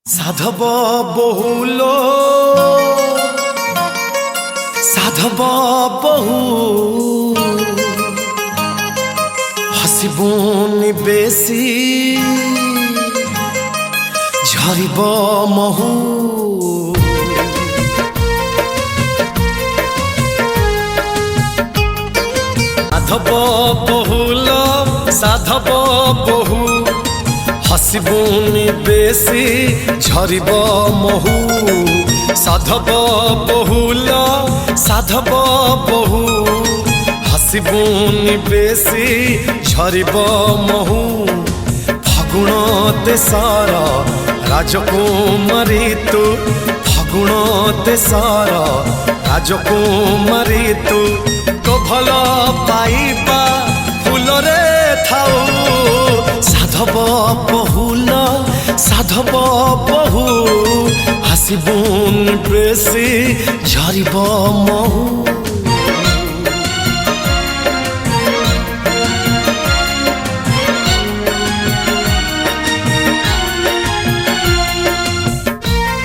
সাধব বহুল সাধব বহু হসিবনি বেশি ঝরিব মহু সাধব বহুল সাধব বহু হসিবনি বেশি ঝরিব মহু সাধব বহুল সাধব বহু হসিবনি বেশি ঝরিব মহু ফাগুণ দেশর রাজকুমারী তু ফাগুণ দেশর রাজকুমারী তু তো ভাল পাইবা ফুলরে থাও সাধব বহুল সাধব বহু হাসিবুন বেশি ঝরিব মহু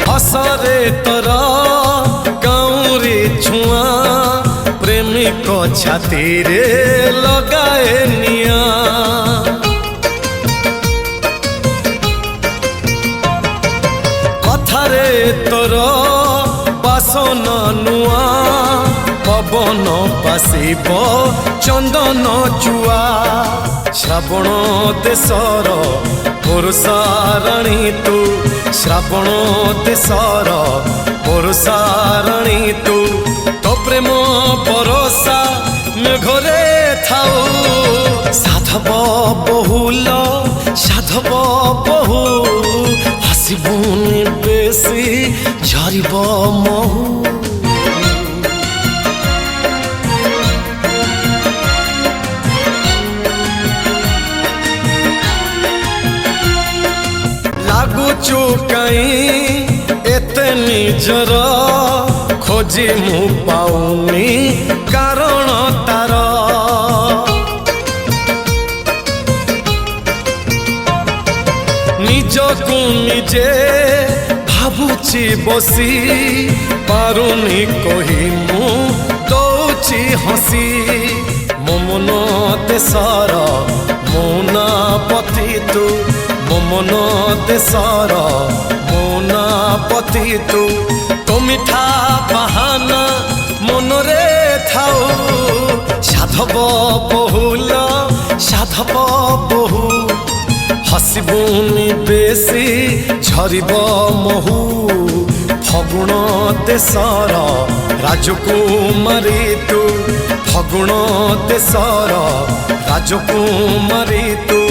हसरे तोर गाँवरे छुआ प्रेमिक छाती रे लगाए निया कथारे तोर बासन नुआ पवन पासिब चंदन चुआ श्रावण देशर पुरुषाराणी तू श्रावण देशर पुरुषाराणी तू तो प्रेम बरसा मेघरे थाऊ साधब बहुल साधब बहु हसिबुनि बेशी झरिब महु लागुचु कहीं एते निजर खोजी मु पाउनी कारण तार निजकु निजे भाबुची बसी पारुनी कही मु दौची हसी मो मन देशर मौना पति तू मन देशर मौना पति तू तो मिठा बहाना मनरे थाओ साधब बहुल साधब बहु हसिबुनि बेशी झरिब महु फगुण देशर राजकुमारी तू फगुण देशर राजकुमारी तू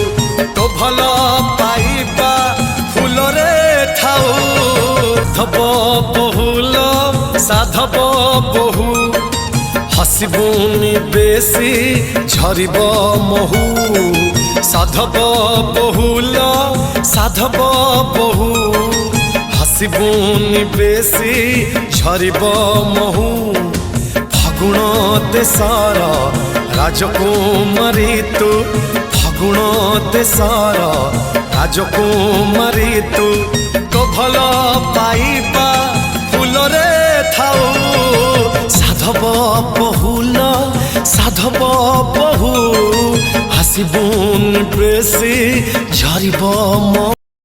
तो भल पाइबा फूलरे थाऊ साधब बहुल साधब बहु हसिबुनि बेशी झरिब महु साधब बहुल साधब बहु हसिबुनि बेशी झरिब महु फागुण देशर राजकुमारी तू फागुण देशर राजकुमारी तू तो भल पाइबा फूलरे थाऊ साधब बहुल साधब बहु हसिबुनि बेशी झरिब महु।